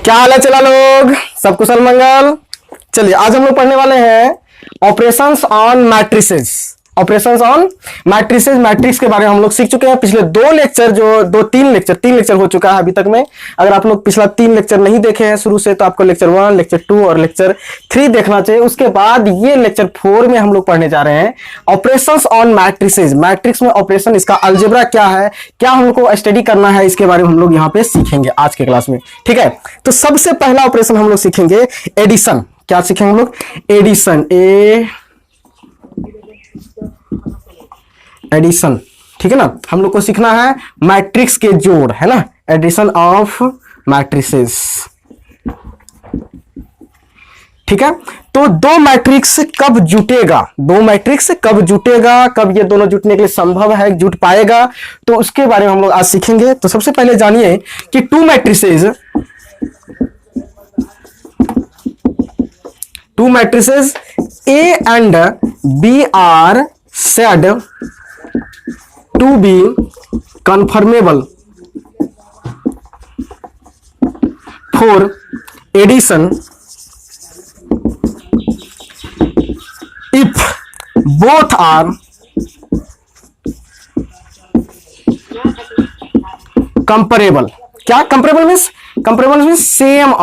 क्या हाल है चला लोग, सब कुशल मंगल। चलिए आज हम लोग पढ़ने वाले हैं operations on matrices. Operations on matrices, matrix के बारे में हम लोग सीख चुके हैं। पिछले दो लेक्चर जो तीन लेक्चर हो चुका है अभी तक में। अगर आप लोग पिछला 3 लेक्चर नहीं देखे हैं शुरू से तो आपको लेक्चर 1, लेक्चर 2 और लेक्चर 3 देखना चाहिए। उसके बाद ये लेक्चर 4 में हम लोग पढ़ने जा रहे हैं ऑपरेशंस ऑन मैट्रिसेस। मैट्रिक्स में ऑपरेशन, इसका अलजेब्रा क्या है, क्या हमको स्टडी करना है, इसके बारे में हम लोग यहाँ पे सीखेंगे आज के क्लास में। ठीक है, तो सबसे पहला ऑपरेशन हम लोग सीखेंगे एडिशन। क्या सीखेंगे हम लोग? Addition, addition. ठीक है ना, हम लोग को सीखना है मैट्रिक्स के जोड़, है ना, एडिशन ऑफ मैट्रिसेस। ठीक है, तो दो मैट्रिक्स कब जुटेगा, दो मैट्रिक्स कब जुटेगा, कब ये दोनों जुटने के लिए संभव है, जुट पाएगा, तो उसके बारे में हम लोग आज सीखेंगे। तो सबसे पहले जानिए कि to matrices A and B are said to be conformable for addition if both are comparable। क्या comparable means? Comparable means same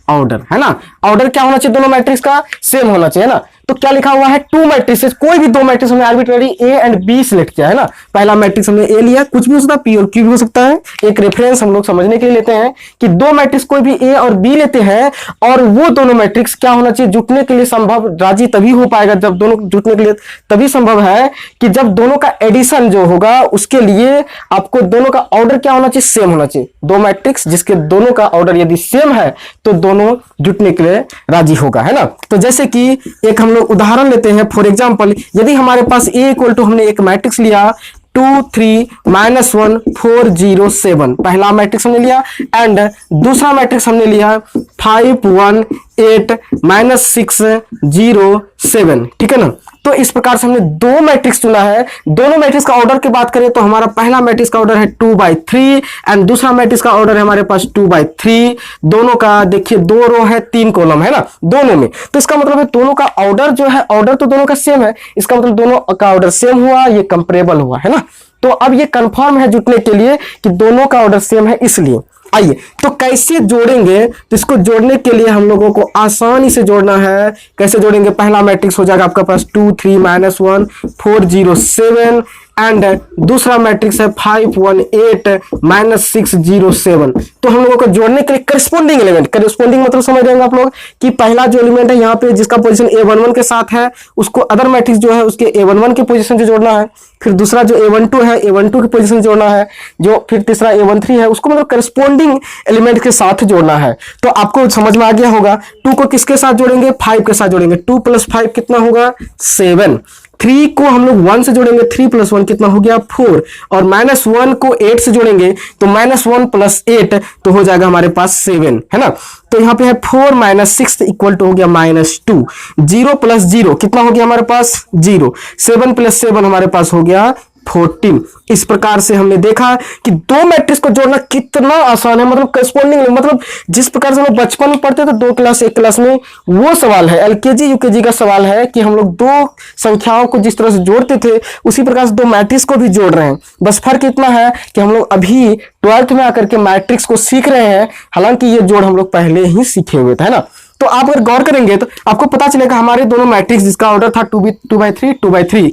order, है ना। ऑर्डर क्या होना चाहिए? दोनों मैट्रिक्स का सेम होना चाहिए ना। तो क्या लिखा हुआ है? टू मैट्रिक्स, कोई भी दो मैट्रिक्स हमने arbitrary A and B select किया है ना। पहला मैट्रिक्स हमने ए लिया, कुछ भी हो सकता है, पी और क्यू भी हो सकता है। एक रेफरेंस हम लोग समझने के लिए लेते हैं कि दो मैट्रिक्स कोई भी ए और बी लेते हैं और वो दोनों मैट्रिक्स क्या होना चाहिए? जुटने के लिए संभव, राजी तभी हो पाएगा जब दोनों जुटने के लिए तभी संभव है कि जब दोनों का एडिशन जो होगा उसके लिए आपको दोनों का ऑर्डर क्या होना चाहिए? सेम होना चाहिए। दो मैट्रिक्स जिसके दोनों का ऑर्डर यदि सेम है तो दोनों जुटने के लिए राजी होगा, है ना। तो जैसे कि एक हम लोग उदाहरण लेते हैं। फॉर एग्जांपल, यदि हमारे पास ए इक्वल टू, हमने एक मैट्रिक्स लिया 2 3 -1 4 0 7, पहला मैट्रिक्स हमने लिया, एंड दूसरा मैट्रिक्स हमने लिया 5 1 8 -6 0 7। ठीक है ना। तो इस प्रकार से हमने दो मैट्रिक्स चुना है। दोनों मैट्रिक्स का ऑर्डर की बात करें तो हमारा पहला मैट्रिक्स का ऑर्डर है 2/3 एंड दूसरा मैट्रिक्स का ऑर्डर है हमारे पास 2/3। दोनों का देखिए 2 रो है, 3 कॉलम, है ना दोनों में। तो इसका मतलब है दोनों का ऑर्डर जो है, ऑर्डर तो दोनों का सेम है, इसका मतलब दोनों का ऑर्डर सेम हुआ, ये कंपेरेबल हुआ, है ना। तो अब ये कंफर्म है जुटने के लिए कि दोनों का ऑर्डर सेम है। इसलिए आइए तो कैसे जोड़ेंगे, तो इसको जोड़ने के लिए हम लोगों को आसानी से जोड़ना है। कैसे जोड़ेंगे? पहला मैट्रिक्स हो जाएगा आपका पास 2 3 -1 4 0 7 एंड दूसरा मैट्रिक्स है 5 1 8 -6 0 7। तो हम लोगों को जोड़ने के लिए करस्पॉन्डिंग एलिमेंट, करस्पॉन्डिंग मतलब समझ रहे हैं आप लोग कि पहला जो एलिमेंट है यहाँ पे जिसका पोजीशन A11 के साथ है उसको अदर मैट्रिक्स जो है उसके A11 की पोजीशन से जोड़ना है। फिर दूसरा जो A12 है A12 की पोजीशन से जोड़ना है। जो फिर तीसरा A13 है उसको मतलब करस्पॉन्डिंग एलिमेंट के साथ जोड़ना है। तो आपको समझ में आ गया होगा। 2 को किसके साथ जोड़ेंगे? 5 के साथ जोड़ेंगे। 2 + 5 कितना होगा? 7। 3 को हम लोग 1 से जोड़ेंगे, 3 + 1 कितना हो गया? 4। और -1 को 8 से जोड़ेंगे तो -1 + 8 तो हो जाएगा हमारे पास 7, है ना। तो यहाँ पे है 4 - 6 इक्वल टू हो गया -2। 0 + 0 कितना हो गया हमारे पास? 0। 7 + 7 हमारे पास हो गया 14। इस प्रकार से हमने देखा कि दो मैट्रिक्स को जोड़ना कितना आसान है। मतलब करस्पॉन्डिंग, मतलब जिस प्रकार से हम लोग बचपन में पढ़ते थे 2 क्लास 1 क्लास में, वो सवाल है, LKG UKG का सवाल है कि हम लोग दो संख्याओं को जिस तरह से जोड़ते थे उसी प्रकार से दो मैट्रिक्स को भी जोड़ रहे हैं। बस फर्क इतना है कि हम लोग अभी 12th में आकर के मैट्रिक्स को सीख रहे हैं, हालांकि ये जोड़ हम लोग पहले ही सीखे हुए थे, है ना। तो आप अगर गौर करेंगे तो आपको पता चलेगा हमारे दोनों मैट्रिक्स जिसका ऑर्डर था 2/3 2/3,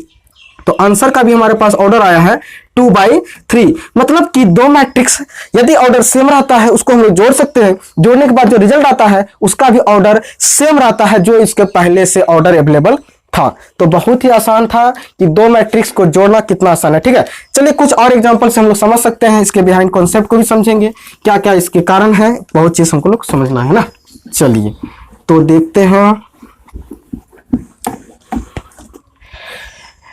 तो आंसर का भी हमारे पास ऑर्डर आया है 2/3। मतलब कि दो मैट्रिक्स यदि ऑर्डर सेम रहता है उसको हम लोग जोड़ सकते हैं। जोड़ने के बाद जो रिजल्ट आता है उसका भी ऑर्डर सेम रहता है जो इसके पहले से ऑर्डर अवेलेबल था। तो बहुत ही आसान था कि दो मैट्रिक्स को जोड़ना कितना आसान है। ठीक है, चलिए कुछ और एग्जांपल से हम लोग समझ सकते हैं। इसके बिहाइंड कॉन्सेप्ट को भी समझेंगे, क्या क्या इसके कारण है, बहुत चीज हमको लोग समझना है ना। चलिए तो देखते हैं।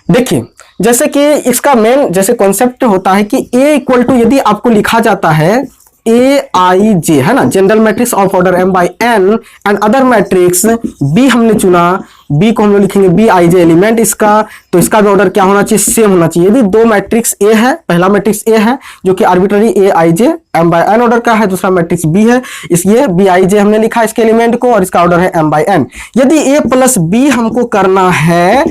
देखिए जैसे कि इसका मेन जैसे कॉन्सेप्ट होता है कि A इक्वल टू, यदि आपको लिखा जाता है AIJ, है ना, general matrix of order M/N and other matrix B हमने चुना बी को हम लोग लिखेंगे बी आई जे एलिमेंट इसका, तो इसका भी ऑर्डर क्या होना चाहिए, सेम होना चाहिए। यदि दो मैट्रिक्स ए है, पहला मैट्रिक्स ए है जो कि arbitrary A I J M by N order का है, दूसरा मैट्रिक्स बी है, इस ये बी आई जे हमने लिखा इसके एलिमेंट को और इसका ऑर्डर है एम बाई एन। यदि ए प्लस बी हमको करना है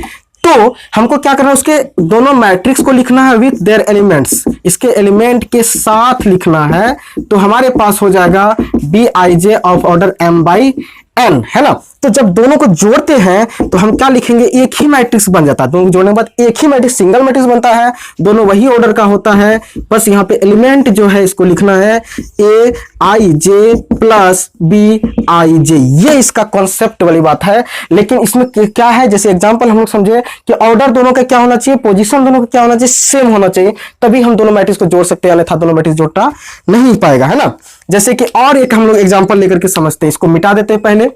तो हमको क्या करना है, उसके दोनों मैट्रिक्स को लिखना है विथ देयर एलिमेंट्स, इसके एलिमेंट के साथ लिखना है। तो हमारे पास हो जाएगा B I J of order M by N, है ना। तो जब दोनों को जोड़ते हैं तो हम क्या लिखेंगे, एक ही मैट्रिक्स बन जाता है। दोनों को जोड़ने के बाद एक ही मैट्रिक्स, सिंगल मैट्रिक्स बनता है, दोनों वही ऑर्डर का होता है। बस यहाँ पे एलिमेंट जो है इसको लिखना है ए I J plus B I जे, ये इसका कॉन्सेप्ट वाली बात है। लेकिन इसमें क्या है, जैसे एग्जांपल हम लोग समझे कि ऑर्डर दोनों का क्या होना चाहिए, पोजीशन दोनों का क्या होना चाहिए, सेम होना चाहिए, तभी हम दोनों मैट्रिक्स को जोड़ सकते हैं, अन्यथा दोनों मैट्रिक्स जोड़ना नहीं पाएगा, है ना। जैसे कि और एक हम लोग एग्जांपल लेकर के समझते हैं, इसको मिटा देते हैं पहले,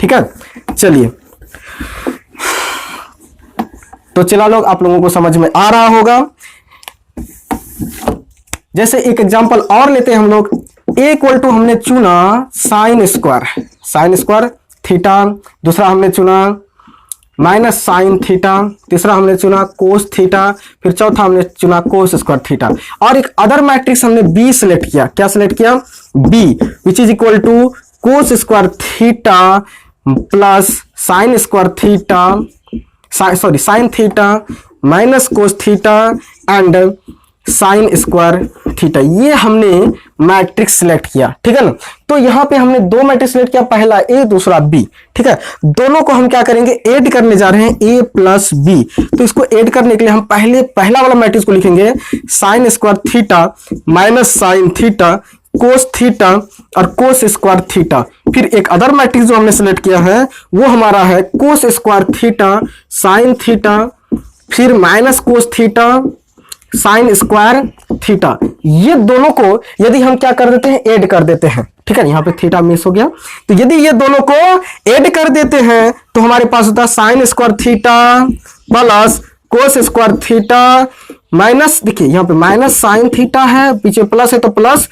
ठीक है। चलिए, तो चला लोग, आप लोगों को समझ में आ रहा होगा। जैसे एक एग्जांपल और लेते हैं हम लोग, ए इक्वल टू हमने चुना साइन स्क्वायर थीटा, दूसरा हमने चुना माइनस साइन थीटा, तीसरा हमने चुना कोस थीटा, फिर चौथा हमने चुना कोस स्क्वायर थीटा, और एक अदर मैट्रिक्स हमने बी सिलेक्ट किया। क्या सिलेक्ट किया, B, which is equal to cos square theta plus sine square theta, sorry sine theta minus cos theta and sine square theta, ये हमने मैट्रिक्स सिलेक्ट किया, ठीक है ना। तो यहां पे हमने दो मैट्रिक्स सिलेक्ट किया, पहला ए दूसरा बी, ठीक है। दोनों को हम क्या करेंगे, ऐड करने जा रहे हैं, ए प्लस बी। तो इसको ऐड करने के लिए हम पहले पहला वाला मैट्रिक्स को लिखेंगे sign square theta minus sine theta cos theta और कोस स्क्वायर थीटा। फिर एक अदर मैट्रिक्स जो हमने सेलेक्ट किया है वो हमारा है cos square theta sine theta, फिर minus cos theta sine square theta. ये दोनों को यदि हम क्या कर देते हैं, ऐड कर देते हैं, ठीक है। यहां पे थीटा मिस हो गया, तो यदि ये दोनों को ऐड कर देते हैं तो हमारे पास होता है sign square theta plus cos square theta minus, देखिए यहां पे माइनस साइन थीटा है, पीछे प्लस है तो प्लस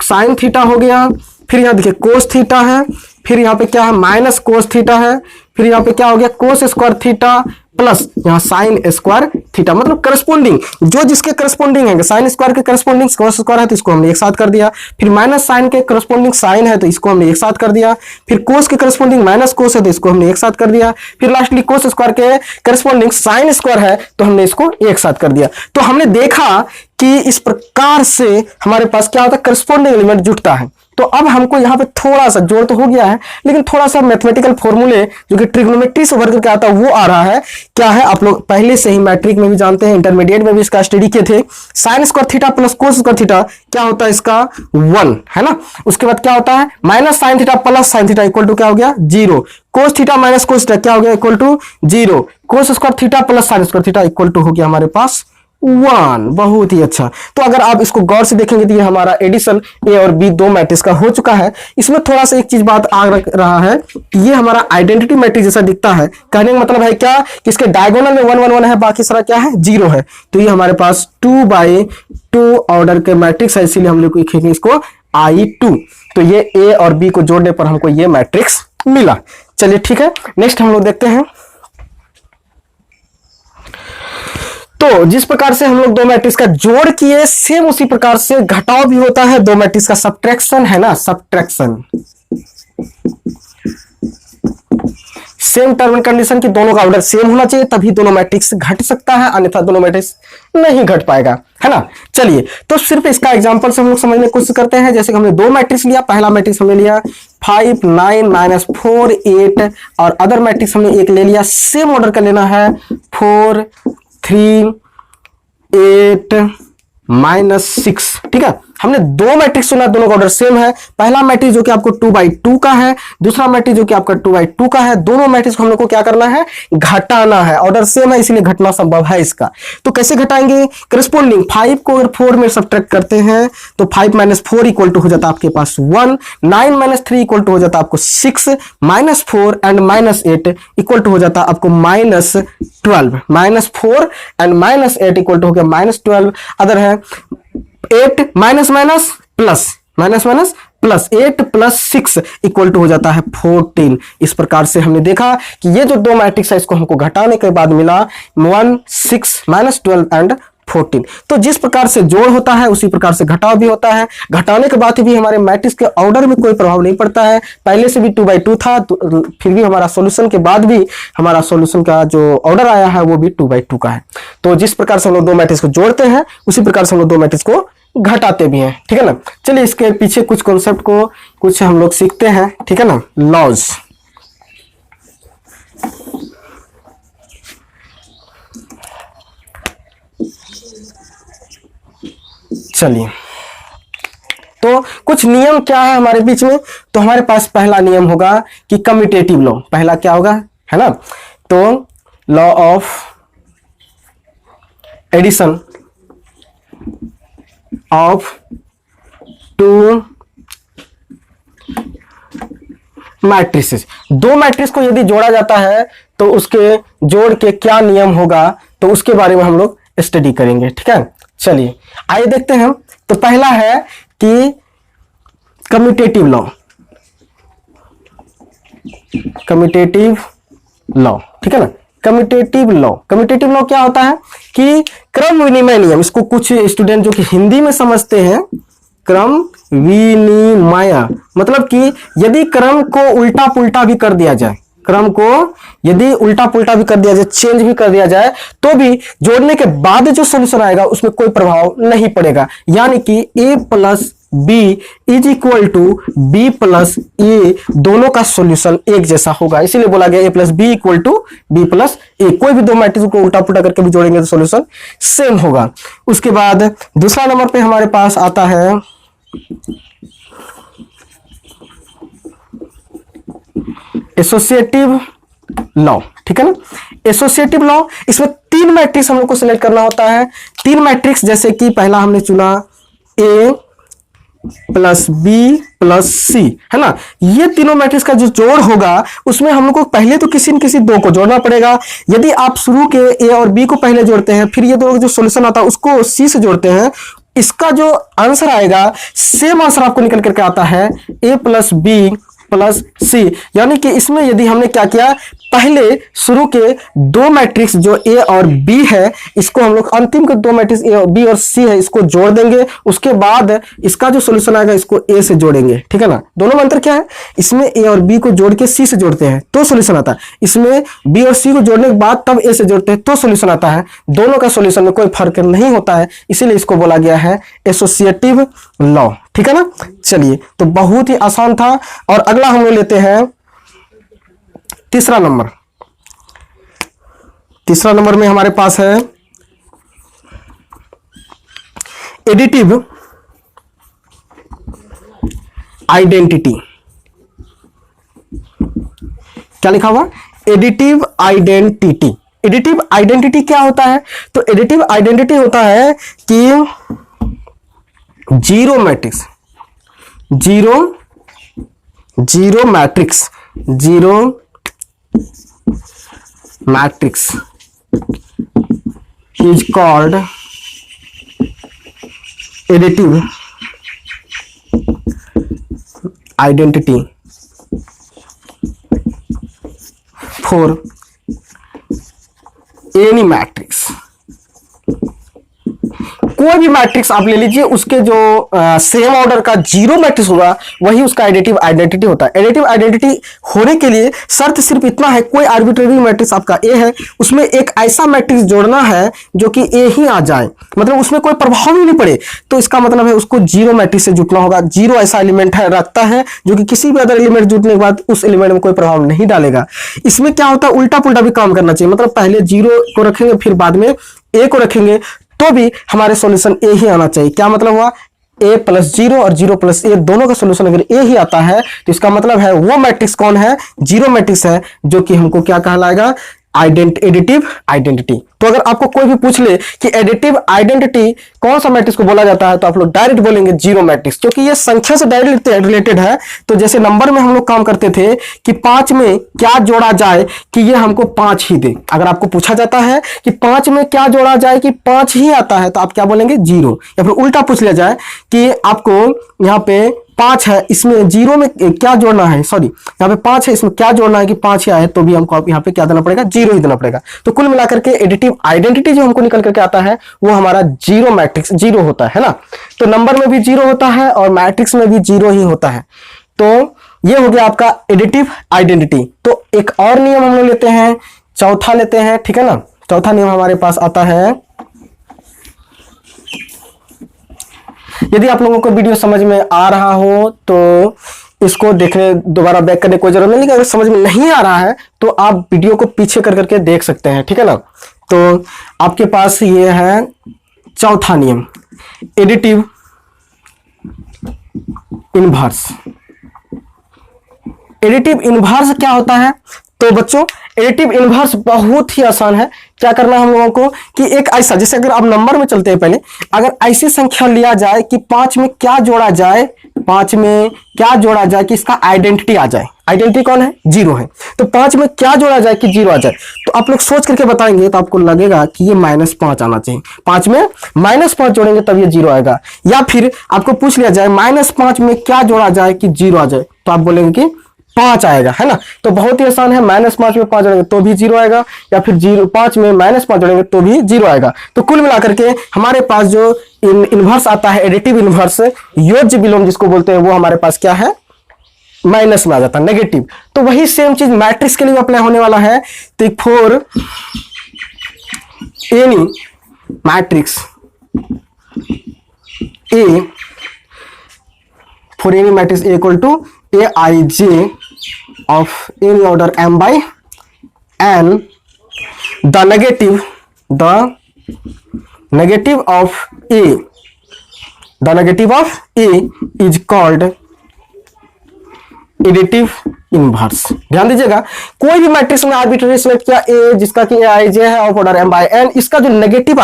साइन थीटा हो गया, फिर यहां देखिए कोस थीटा है, फिर यहां पे क्या है माइनस कोस थीटा है, फिर यहां पे क्या हो गया कोस स्क्वायर थीटा प्लस यहां साइन स्क्वायर थीटा, मतलब करस्पॉन्डिंग जो जिसके करस्पॉन्डिंग है, साइन स्क्वायर के करस्पॉन्डिंग कोस स्क्वायर है तो इसको हमने एक साथ कर दिया, फिर माइनस साइन के करस्पॉन्डिंग साइन है तो इसको हमने एक साथ कर दिया, फिर कोस के करस्पॉन्डिंग माइनस कोस है तो इसको हमने एक साथ कर दिया, फिर लास्टली कोस स्क्वायर के करस्पॉन्डिंग साइन स्क्वायर है तो हमने इसको एक साथ कर दिया। तो हमने देखा कि इस प्रकार से हमारे पास क्या होता है, करस्पॉन्डिंग एलिमेंट जुटता है। तो अब हमको यहाँ पे थोड़ा सा जोड़ तो हो गया है, लेकिन थोड़ा सा मैथमेटिकल फॉर्मूले जो कि ट्रिग्नोमेट्री से वर्क करके आता है वो आ रहा है। क्या है, आप लोग पहले से ही मैट्रिक में भी जानते हैं, इंटरमीडिएट में भी इसका स्टडी किए थे। Sign square theta plus cos square theta क्या होता है, इसका 1 है ना। उसके बाद क्या होता है, minus sine theta plus sine theta equal to क्या हो गया 0, cos theta minus cos theta क्या हो गया equal to 0, cos square theta plus sine square theta equal to हो गया हमारे पास 1। बहुत ही अच्छा। तो अगर आप इसको गौर से देखेंगे तो ये हमारा एडिशन ए और बी दो मैट्रिक्स का हो चुका है। इसमें थोड़ा सा एक चीज बात आ रहा है कि ये हमारा आइडेंटिटी मैट्रिक्स जैसा दिखता है। कहने का मतलब है क्या कि इसके डायगोनल में 1 1 1 है, बाकी सारा क्या है 0 है। तो ये हमारे पास 2/2 ऑर्डर के मैट्रिक्स है, इसीलिए हम लोग लिखेंगे इसको I2। तो ये ए और बी को जोड़ने पर हमको ये मैट्रिक्स मिला। चलिए ठीक है, नेक्स्ट हम लोग देखते हैं। तो जिस प्रकार से हम लोग दो मैट्रिक्स का जोड़ किए, सेम उसी प्रकार से घटाव भी होता है। दो मैट्रिक्स का सब्ट्रैक्शन है ना, subtraction. Same term and condition की दोनों का ऑर्डर सेम होना चाहिए, तभी दोनों मैट्रिक्स घट सकता है, अन्यथा दोनों मैट्रिक्स नहीं घट पाएगा, है ना। चलिए, तो सिर्फ इसका एग्जांपल से हम लोग समझने की कोशिश करते हैं। जैसे कि हमने दो मैट्रिक्स लिया, पहला मैट्रिक्स हमने लिया 5 9 -4 8 और अदर मैट्रिक्स हमने एक ले लिया, सेम ऑर्डर का लेना है 4 3 8 -6। ठीक है, हमने दो मैट्रिक्स चुना, दोनों का ऑर्डर सेम है। पहला मैट्रिक्स जो कि आपको 2/2 का है, दूसरा मैट्रिक्स जो कि आपका 2/2 का है। दोनों मैट्रिक्स को हम लोग को क्या करना है, घटाना है। ऑर्डर सेम है इसलिए घटना संभव है इसका। तो कैसे घटाएंगे, करस्पॉन्डिंग 5 को अगर 4 में सब्ट्रैक्ट करते हैं तो 5 - 4 इक्वल टू हो जाता है आपके पास 1, 9 - 3 इक्वल टू हो जाता है आपको 6, -4 एंड -8 इक्वल टू हो जाता है आपको -12। -4 एंड -8 इक्वल टू हो गया -12। अदर है 8 minus minus plus, minus minus plus 8 plus 6 equal to हो जाता है 14। इस प्रकार से हमने देखा कि ये जो दो मैट्रिक्स है इसको हमको घटाने के बाद मिला 1 6 -12 एंड 14। तो जिस प्रकार से जोड़ होता है उसी प्रकार से घटाव भी होता है। घटाने के बाद भी हमारे मैट्रिक्स के ऑर्डर में कोई प्रभाव नहीं पड़ता है। पहले से भी 2/2 था तो फिर भी हमारा सॉल्यूशन के बाद भी हमारा सॉल्यूशन का जो ऑर्डर आया है वो भी 2/2 का है। तो जिस प्रकार से हम लोग दो मैट्रिक्स को जोड़ते हैं उसी प्रकार से हम लोग दो मैट्रिक्स को घटाते भी हैं। ठीक है ना। चलिए इसके पीछे कुछ कॉन्सेप्ट को कुछ हम लोग सीखते हैं। ठीक है ना। लॉज, चलिए तो कुछ नियम क्या है हमारे बीच में। तो हमारे पास पहला नियम होगा कि कम्यूटेटिव लॉ। पहला क्या होगा, है ना। तो law of addition of two matrices. दो मैट्रिक्स को यदि जोड़ा जाता है तो उसके जोड़ के क्या नियम होगा तो उसके बारे में हम लोग स्टडी करेंगे। ठीक है। चलिए आइए देखते हैं। तो पहला है कि कम्यूटेटिव लॉ। कम्यूटेटिव लॉ, ठीक है ना। कम्यूटेटिव लॉ, कम्यूटेटिव लॉ क्या होता है कि क्रम विनिमय नियम। इसको कुछ स्टूडेंट जो कि हिंदी में समझते हैं, क्रम विनिमय मतलब कि यदि क्रम को उल्टा पुल्टा भी कर दिया जाए, क्रम को यदि उल्टा पुल्टा भी कर दिया जाए, चेंज भी कर दिया जाए, तो भी जोड़ने के बाद जो सॉल्यूशन आएगा उसमें कोई प्रभाव नहीं पड़ेगा। यानी कि a plus b is equal to b plus a, दोनों का सॉल्यूशन एक जैसा होगा। इसीलिए बोला गया a plus b equal to b plus a. कोई भी दो मैट्रिक्स को उल्टा पुल्टा करके भी जोड़ेंगे तो सॉल्यूशन सेम होगा। उसके बाद दूसरा नंबर पे हमारे पास आता है एसोसिएटिव लॉ। ठीक है ना। एसोसिएटिव लॉ, इसमें तीन मैट्रिक्स हम लोग को सिलेक्ट करना होता है। तीन मैट्रिक्स जैसे कि पहला हमने चुना ए प्लस बी प्लस सी, है ना। ये तीनों मैट्रिक्स का जो जोड़ होगा उसमें हम लोग को पहले तो किसी न किसी दो को जोड़ना पड़ेगा। यदि आप शुरू के ए और बी को पहले जोड़ते हैं, फिर ये दो जो सॉल्यूशन आता है उसको सी से जोड़ते हैं, इसका जो आंसर आएगा सेम आंसर आपको निकल करके आता है ए प्लस बी प्लस सी। यानी कि इसमें यदि हमने क्या किया, पहले शुरू के दो मैट्रिक्स जो ए और बी है इसको हम लोग अंतिम के दो मैट्रिक्स ए और बी और सी है इसको जोड़ देंगे। उसके बाद इसका जो सॉल्यूशन आएगा इसको ए से जोड़ेंगे। ठीक है ना। दोनों में अंतर क्या है, इसमें ए और बी को जोड़ के सी से जोड़ते हैं तो सॉल्यूशन आता है, इसमें बी और सी को जोड़ने के बाद तब ए से जोड़ते हैं तो सॉल्यूशन आता है। दोनों का सॉल्यूशन में कोई फर्क नहीं होता है, इसीलिए इसको बोला गया है एसोसिएटिव लॉ। ठीक है ना। चलिए तो बहुत ही आसान था। और अगला हम लोग लेते हैं तीसरा नंबर। तीसरा नंबर में हमारे पास है एडिटिव आइडेंटिटी। क्या लिखा हुआ, एडिटिव आइडेंटिटी। एडिटिव आइडेंटिटी क्या होता है, तो एडिटिव आइडेंटिटी होता है कि zero matrix, zero matrix is called additive identity for any matrix। कोई भी मैट्रिक्स आप ले लीजिए, उसके जो सेम ऑर्डर का जीरो मैट्रिक्स होगा वही उसका एडिटिव आइडेंटिटी होता है। एडिटिव आइडेंटिटी होने के लिए शर्त सिर्फ इतना है, कोई आर्बिट्रेरी मैट्रिक्स आपका ए है उसमें एक ऐसा मैट्रिक्स जोड़ना है जो कि ए ही आ जाए, मतलब उसमें कोई प्रभाव ही नहीं पड़े, तो इसका मतलब है उसको जीरो मैट्रिक्स से जुटना होगा। जीरो ऐसा एलिमेंट है रखता है जो कि किसी भी अदर एलिमेंट जुटने के बाद उस एलिमेंट में कोई प्रभाव नहीं डालेगा। इसमें क्या होता है, उल्टा पुल्टा भी काम करना चाहिए, मतलब पहले जीरो को रखेंगे फिर बाद में ए को रखेंगे तो भी हमारे सॉल्यूशन ए ही आना चाहिए। क्या मतलब हुआ, ए प्लस जीरो और जीरो प्लस ए दोनों का सॉल्यूशन अगर ए ही आता है तो इसका मतलब है वो मैट्रिक्स कौन है, जीरो मैट्रिक्स है, जो कि हमको क्या कहलाएगा, एडिटिव आइडेंटिटी। तो अगर आपको कोई भी पूछ ले कि एडिटिव आइडेंटिटी कौन सा मैट्रिक्स को बोला जाता है तो आप लोग डायरेक्ट बोलेंगे जीरो मैट्रिक्स, क्योंकि ये संख्या से डायरेक्ट रिलेटेड है। तो जैसे नंबर में हम लोग काम करते थे कि 5 में क्या जोड़ा जाए कि ये हमको 5 ही दे। अगर आपको पूछा जाता है कि 5 में क्या जोड़ा जाए कि 5 ही आता है तो आप क्या बोलेंगे, जीरो। या फिर उल्टा पूछ लिया जाए कि आपको यहाँ पे 5 है, इसमें जीरो में क्या जोड़ना है, सॉरी यहाँ पे 5 है, इसमें क्या जोड़ना है कि 5 ही आए, तो भी हमको यहाँ पे क्या देना पड़ेगा, जीरो ही देना पड़ेगा। तो कुल मिलाकर के एडिटिव आइडेंटिटी जो हमको निकल करके आता है वो हमारा जीरो मैट्रिक्स जीरो होता है ना। तो नंबर में भी जीरो होता है और मैट्रिक्स में भी जीरो ही होता है। तो ये हो गया आपका एडिटिव आइडेंटिटी। तो एक और नियम हम लोग लेते हैं, चौथा लेते हैं, ठीक है ना। चौथा नियम हमारे पास आता है, यदि आप लोगों को वीडियो समझ में आ रहा हो तो इसको देखने दोबारा बैक करने की कोई जरूरत नहीं, लेकिन अगर समझ में नहीं आ रहा है तो आप वीडियो को पीछे कर करके देख सकते हैं, ठीक है ना। तो आपके पास ये है चौथा नियम, एडिटिव इनवर्स। एडिटिव इनवर्स क्या होता है? तो बच्चों एडिटिव इनवर्स बहुत ही आसान है। क्या करना है हम लोगों को कि एक ऐसा, जैसे अगर आप नंबर में चलते हैं पहले, अगर ऐसी संख्या लिया जाए कि 5 में क्या जोड़ा जाए, 5 में क्या जोड़ा जाए कि इसका आइडेंटिटी आ जाए। आइडेंटिटी कौन है? जीरो है। तो 5 में क्या जोड़ा जाए कि जीरो आ जाए, तो आप लोग सोच करके बताएंगे तो आपको लगेगा कि ये -5 आना चाहिए। 5 में -5 जोड़ेंगे तब ये जीरो आएगा। या फिर आपको पूछ लिया जाए -5 में क्या जोड़ा जाए कि जीरो आ जाए, तो आप बोलेंगे कि 5 आएगा, है ना। तो बहुत ही आसान है, -5 में 5 जोड़ेंगे तो भी जीरो आएगा, या फिर 5 में -5 जोड़ेंगे तो भी जीरो आएगा। तो कुल मिलाकर के हमारे पास जो इनवर्स आता है, एडिटिव इनवर्स, योज्य विलोम जिसको बोलते हैं, वो हमारे पास क्या है, माइनस में आ जाता है, नेगेटिव। तो वही सेम चीज मैट्रिक्स के लिए अप्लाई होने वाला है। तो for any matrix A, for any matrix A equal to aij of any order m by n, the negative of a is called additive inverse. ध्यान दीजिएगा, कोई भी मैट्रिक्स में आर्बिट्रेरी सिलेक्ट किया ए, जिसका कि aij है of order m by n, इसका जो नेगेटिव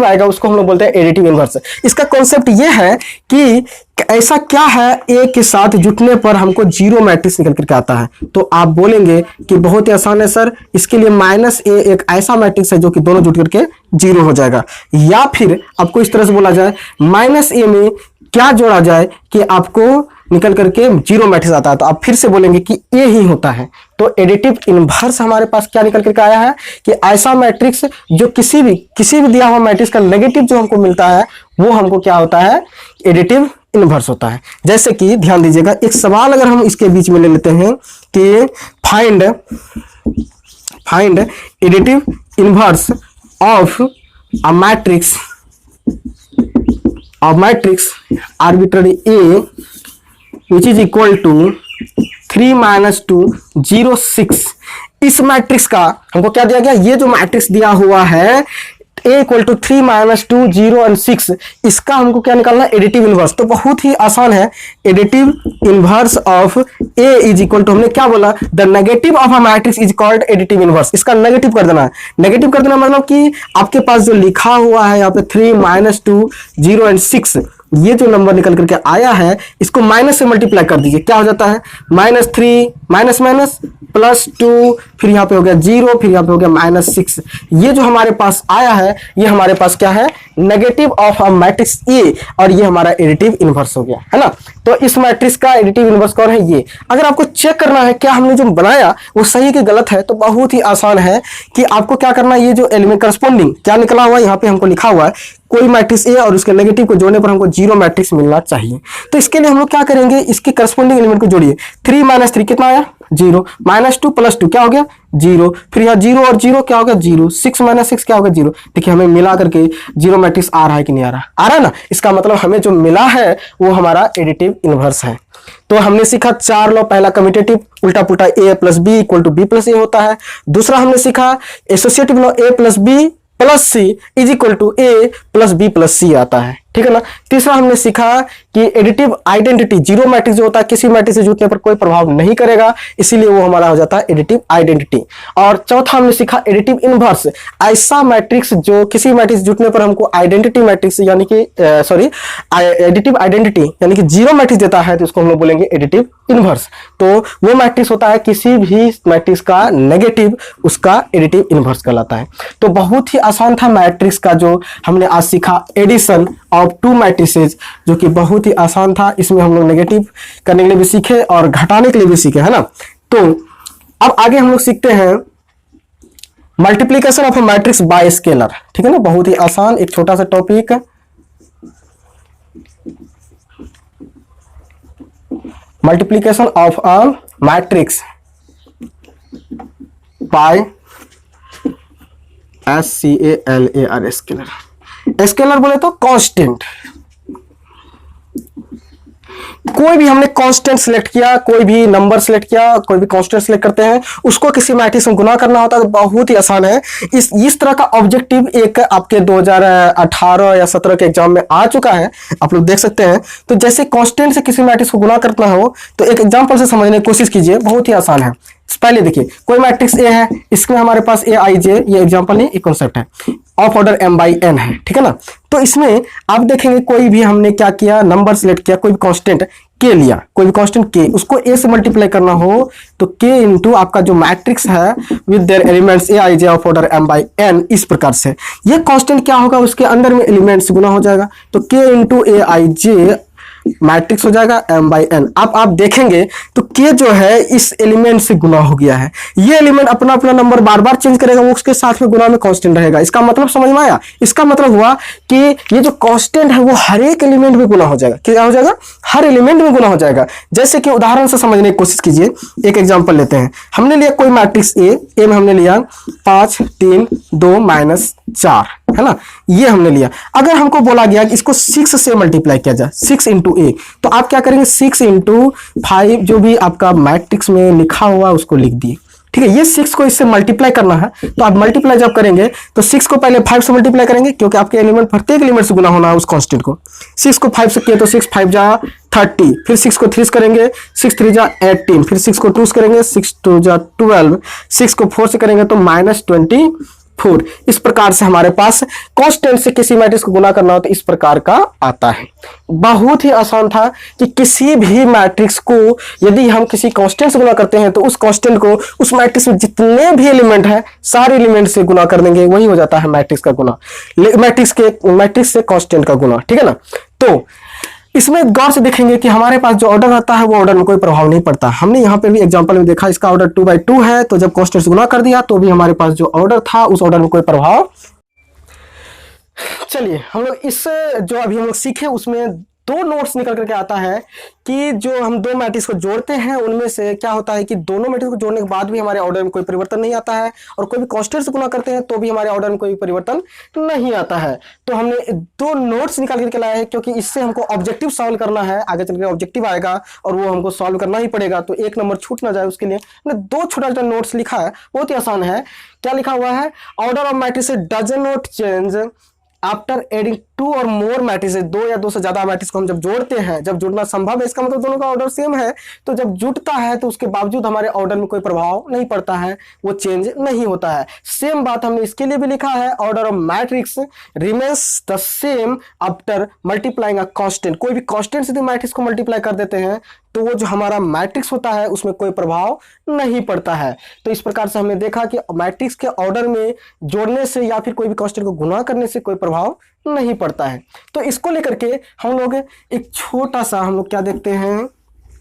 आएगा उसको हम लोग बोलते हैं एडिटिव इनवर्स। इसका कॉन्सेप्ट ये है कि ऐसा क्या है ए के साथ जुटने पर हमको जीरो मैट्रिक्स निकल करके आता है। तो आप बोलेंगे कि बहुत ही आसान है सर, इसके लिए -a एक ऐसा मैट्रिक्स है जो कि दोनों जुट करके जीरो हो जाएगा। या फिर आपको इस तरह से बोला जाए, -a में क्या जोड़ा जाए कि आपको निकल करके जीरो मैट्रिक्स आता है, तो आप फिर से बोलेंगे कि ए ही होता है। तो एडिटिव इनवर्स हमारे पास क्या निकल करके आया है कि ऐसा मैट्रिक्स जो किसी भी दिया हुआ मैट्रिक्स का नेगेटिव जो हमको मिलता है वो हमको क्या होता है, एडिटिव इनवर्स होता है। जैसे कि ध्यान दीजिएगा, एक सवाल अगर हम इसके बीच में ले लेते हैं कि find additive inverse of a matrix arbitrary A which is equal to 3 - 2 0 6। इस मैट्रिक्स का हमको क्या दिया गया, ये जो मैट्रिक्स दिया हुआ है a इक्वल टू 3 - 2 0 और 6, इसका हमको क्या निकालना है, एडिटिव इनवर्स। तो बहुत ही आसान है, additive inverse of a is equal to, हमने क्या बोला, the negative of a matrix is called additive inverse. इसका नेगेटिव कर देना है। नेगेटिव कर देना मतलब कि आपके पास जो लिखा हुआ है यहाँ पे 3 - 2 0 और 6, ये जो नंबर निकल करके आया है इसको माइनस से मल्टीप्लाई कर दीजिए, क्या हो जाता है, -3 +2, फिर यहाँ पे हो गया 0, फिर यहाँ पे हो गया -6। ये जो हमारे पास आया है ये हमारे पास क्या है, negative of a matrix A, और ये हमारा एडिटिव इनवर्स हो गया, है ना। तो इस मैट्रिक्स का एडिटिव इनवर्स कौन है, ये। अगर आपको चेक करना है क्या हमने जो बनाया वो सही कि गलत है, तो बहुत ही आसान है कि आपको क्या करना है, ये जो एलिमेंट करस्पॉन्डिंग क्या निकला हुआ है यहाँ पे हमको लिखा हुआ है, कोई मैट्रिक्स ए और उसके नेगेटिव को जोड़ने पर हमको जीरो मैट्रिक्स मिलना चाहिए। तो इसके लिए हम लोग क्या करेंगे, इसके करस्पॉन्डिंग एलिमेंट को जोड़िए। 3 - 3 कितना आया, 0, -2 + 2 क्या हो गया, 0, फिर यहाँ 0 और 0 क्या हो गया, 0, 6 - 6 क्या हो गया, 0। देखिए हमें मिला करके जीरो मैट्रिक्स आ रहा है कि नहीं आ रहा, आ रहा है ना। इसका मतलब हमें जो मिला है वो हमारा एडिटिव इनवर्स है। तो हमने सीखा 4 लॉ, पहला कम्यूटेटिव उल्टा पुल्टा a + b equal to b + a होता है। दूसरा हमने सीखा associative law a + b + c is equal to a + b + c आता है, ठीक है ना। तीसरा हमने सीखा कि एडिटिव आइडेंटिटी, जीरो मैट्रिक्स जो होता है किसी मैट्रिक्स से जुटने पर कोई प्रभाव नहीं करेगा, इसीलिए वो हमारा हो जाता है एडिटिव आइडेंटिटी। और चौथा हमने सीखा एडिटिव इनवर्स, ऐसा मैट्रिक्स जो किसी मैट्रिक्स जुटने पर हमको आइडेंटिटी मैट्रिक्स यानी कि एडिटिव आइडेंटिटी यानी कि जीरो मैट्रिक्स देता है, तो इसको हम लोग बोलेंगे एडिटिव इनवर्स। तो वो मैट्रिक्स होता है किसी भी मैट्रिक्स का नेगेटिव, उसका एडिटिव इनवर्स कहलाता है। तो बहुत ही आसान था मैट्रिक्स का जो हमने आज सीखा, एडिशन ऑफ 2 मैट्रिसेस, जो कि बहुत बहुत ही आसान था। इसमें हम लोग नेगेटिव करने के लिए भी सीखे और घटाने के लिए भी सीखे, है ना। तो अब आगे हम लोग सीखते हैं multiplication of A matrix bye scalar, ठीक है ना। बहुत ही आसान एक छोटा सा topic, multiplication of a matrix bye SCALAR scalar. Scalar बोले तो कांस्टेंट, कोई भी हमने कांस्टेंट सिलेक्ट किया, कोई भी नंबर सिलेक्ट किया, कोई भी कांस्टेंट सिलेक्ट करते हैं, उसको किसी मैट्रिक्स में गुना करना होता है तो बहुत ही आसान है। इस तरह का ऑब्जेक्टिव एक आपके 2018 या 17 के एग्जाम में आ चुका है, आप लोग देख सकते हैं। तो जैसे कांस्टेंट से किसी मैट्रिक्स को गुना करना हो तो एक एग्जांपल से समझने की कोशिश कीजिए, बहुत ही आसान है। पहले देखिए, कोई मैट्रिक्स ए है, इसमें हमारे पास AIJ, ये एग्जांपल नहीं, एक कॉन्सेप्ट है, ऑफ ऑर्डर m/n है, ठीक है ना। तो इसमें आप देखेंगे कोई भी हमने क्या किया, नंबर सिलेक्ट किया, कोई भी कांस्टेंट के लिया, कोई भी कांस्टेंट के, उसको ए से मल्टीप्लाई करना हो तो के इंटू आपका जो मैट्रिक्स है with their elements AIJ of order m/n, इस प्रकार से। ये कांस्टेंट क्या होगा, उसके अंदर में एलिमेंट्स गुना हो जाएगा, तो के इंटू AIJ मैट्रिक्स हो जाएगा m/n। अब आप देखेंगे तो k जो है इस एलिमेंट से गुना हो गया है, ये एलिमेंट अपना अपना नंबर बार बार चेंज करेगा, वो उसके साथ में गुना में कांस्टेंट रहेगा। इसका मतलब समझ में आया? इसका मतलब हुआ कि ये जो कांस्टेंट है वो हर एक एलिमेंट में गुना हो जाएगा। क्या हो जाएगा? हर एलिमेंट में गुना हो जाएगा। जैसे कि उदाहरण से समझने की कोशिश कीजिए, एक एग्जाम्पल लेते हैं। हमने लिया कोई मैट्रिक्स ए में हमने लिया 5 3 2 -4, है ना, ये हमने लिया। अगर हमको बोला गया कि इसको 6 से मल्टीप्लाई किया जाए, 6 इंटू ए, तो आप क्या करेंगे, 6 इंटू 5 जो भी आपका मैट्रिक्स में लिखा हुआ उसको लिख दिए, ठीक है। ये 6 को इससे मल्टीप्लाई करना है, तो आप मल्टीप्लाई जब करेंगे तो 6 को पहले 5 से मल्टीप्लाई करेंगे, क्योंकि आपके एलिमेंट प्रत्येक एलिमेंट से गुना होना है उस कांस्टेंट को। 6 को 5 से किए तो 6 5 जा 30, फिर 6 को 3 करेंगे, 6 3 जा 18, फिर 6 को 2 करेंगे, 6 2 जा 12, 6 को 4 से करेंगे तो -24। इस प्रकार से हमारे पास कांस्टेंट से किसी मैट्रिक्स को गुना करना हो तो इस प्रकार का आता है। बहुत ही आसान था कि किसी भी मैट्रिक्स को यदि हम किसी कांस्टेंट से गुना करते हैं तो उस कांस्टेंट को उस मैट्रिक्स में जितने भी एलिमेंट है सारे एलिमेंट से गुना कर देंगे, वही हो जाता है मैट्रिक्स का गुना, मैट्रिक्स से कांस्टेंट का गुना, ठीक है ना। तो इसमें गौर से देखेंगे कि हमारे पास जो ऑर्डर आता है वो ऑर्डर में कोई प्रभाव नहीं पड़ता। हमने यहाँ पे भी एग्जांपल में देखा, इसका ऑर्डर 2/2 है, तो जब कांस्टेंट से गुना कर दिया तो भी हमारे पास जो ऑर्डर था उस ऑर्डर में कोई प्रभाव। चलिए हम लोग इस जो अभी हम लोग सीखे उसमें 2 नोट्स निकल करके आता है कि जो हम 2 मैट्रिक्स को जोड़ते हैं उनमें से क्या होता है कि दोनों मैट्रिक्स को जोड़ने के बाद भी हमारे ऑर्डर में कोई परिवर्तन नहीं आता है, और कोई भी कांस्टेंट से गुना करते हैं तो भी हमारे ऑर्डर में कोई परिवर्तन नहीं आता है। तो हमने 2 नोट्स निकाल करके लाए हैं, क्योंकि इससे हमको ऑब्जेक्टिव सॉल्व करना है, आगे चलकर ऑब्जेक्टिव आएगा और वो हमको सॉल्व करना ही पड़ेगा, तो 1 नंबर छूट ना जाए उसके लिए हमने 2 छोटा-छोटा नोट्स लिखा है। बहुत ही आसान है। क्या लिखा हुआ है? Order of matrix does not change after adding 2 और मोर मैट्रिसेस, 2 या 2 से ज्यादा मैट्रिक्स को हम जब जोड़ते हैं, जब जुड़ना संभव है, इसका मतलब दोनों का ऑर्डर सेम है, तो जब जुड़ता है तो उसके बावजूद हमारे ऑर्डर में कोई प्रभाव नहीं पड़ता है, वो चेंज नहीं होता है। सेम बात हमने इसके लिए भी लिखा है, order of matrix remains the same after multiplying a constant. कोई भी कांस्टेंट से मैट्रिक्स को मल्टीप्लाई कर देते हैं तो वो जो हमारा मैट्रिक्स होता है उसमें कोई प्रभाव नहीं पड़ता है। तो इस प्रकार से हमने देखा कि मैट्रिक्स के ऑर्डर में जोड़ने से या फिर कोई भी कांस्टेंट को गुना करने से कोई प्रभाव नहीं पड़ता है। तो इसको लेकर के हम लोग एक छोटा सा हम लोग क्या देखते हैं,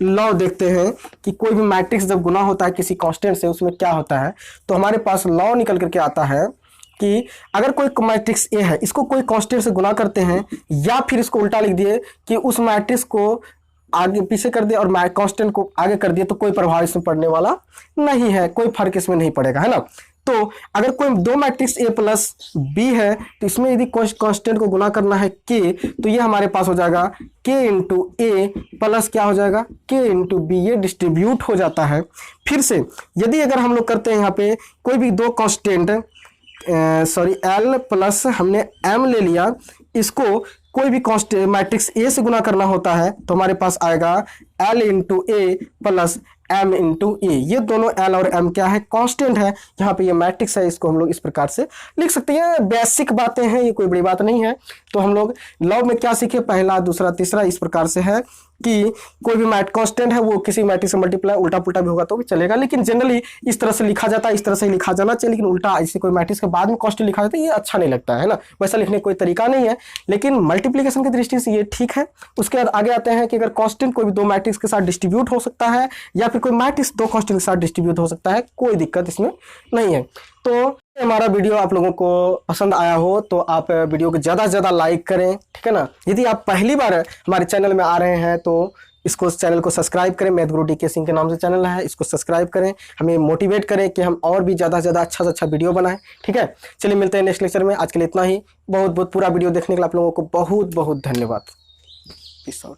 लॉ देखते हैं कि कोई भी मैट्रिक्स जब गुना होता है किसी कांस्टेंट से उसमें क्या होता है। तो हमारे पास लॉ निकल करके आता है कि अगर कोई मैट्रिक्स ए है, इसको कोई कांस्टेंट से गुना करते हैं, या फिर इसको उल्टा लिख दिए कि उस मैट्रिक्स को आगे पीछे कर दिए और कांस्टेंट को आगे कर दिए, तो कोई प्रभाव इसमें पड़ने वाला नहीं है, कोई फर्क इसमें नहीं पड़ेगा, है ना। तो अगर कोई 2 मैट्रिक्स ए प्लस बी है तो इसमें यदि कांस्टेंट को गुना करना है के, तो ये हमारे पास हो जाएगा के इंटू ए प्लस क्या हो जाएगा, के इंटू बी, ये डिस्ट्रीब्यूट हो जाता है। फिर से यदि अगर हम लोग करते हैं यहाँ पे कोई भी 2 कांस्टेंट एल प्लस हमने एम ले लिया, इसको कोई भी कांस्टेंट मैट्रिक्स ए से गुना करना होता है तो हमारे पास आएगा एल इंटू ए प्लस एम इंटू ए। ये दोनों एल और एम क्या है, कांस्टेंट है। यहाँ पे ये मैट्रिक्स है, इसको हम लोग इस प्रकार से लिख सकते हैं। बेसिक बातें हैं, ये कोई बड़ी बात नहीं है। तो हम लोग लॉ में क्या सीखे, पहला दूसरा तीसरा इस प्रकार से है कि कोई भी मैट कांस्टेंट है वो किसी मैट्रिक्स से मल्टीप्लाई उल्टा पुल्टा भी होगा तो भी चलेगा, लेकिन जनरली इस तरह से लिखा जाता है, इस तरह से लिखा जाना चाहिए, लेकिन उल्टा ऐसे कोई मैट्रिक्स के बाद में कांस्टेंट लिखा जाता है ये अच्छा नहीं लगता है ना, वैसा लिखने का कोई तरीका नहीं है, लेकिन मल्टीप्लीकेशन की दृष्टि से ये ठीक है। उसके बाद आगे आते हैं कि अगर कांस्टेंट कोई भी दो मैट्रिक्स के साथ डिस्ट्रीब्यूट हो सकता है या फिर कोई मैट्रिक्स दो कांस्टेंट के साथ डिस्ट्रीब्यूट हो सकता है, कोई दिक्कत इसमें नहीं है। तो हमारा वीडियो आप लोगों को पसंद आया हो तो आप वीडियो को ज़्यादा से ज़्यादा लाइक करें, ठीक है ना। यदि आप पहली बार हमारे चैनल में आ रहे हैं तो इसको चैनल को सब्सक्राइब करें, मैथ गुरु DK सिंह के नाम से चैनल है, इसको सब्सक्राइब करें, हमें मोटिवेट करें कि हम और भी ज़्यादा से ज़्यादा अच्छा से अच्छा वीडियो बनाएं, ठीक है। चलिए मिलते हैं नेक्स्ट लेक्चर में, आज के लिए इतना ही। बहुत बहुत पूरा वीडियो देखने के लिए आप लोगों को बहुत बहुत धन्यवाद। Peace out.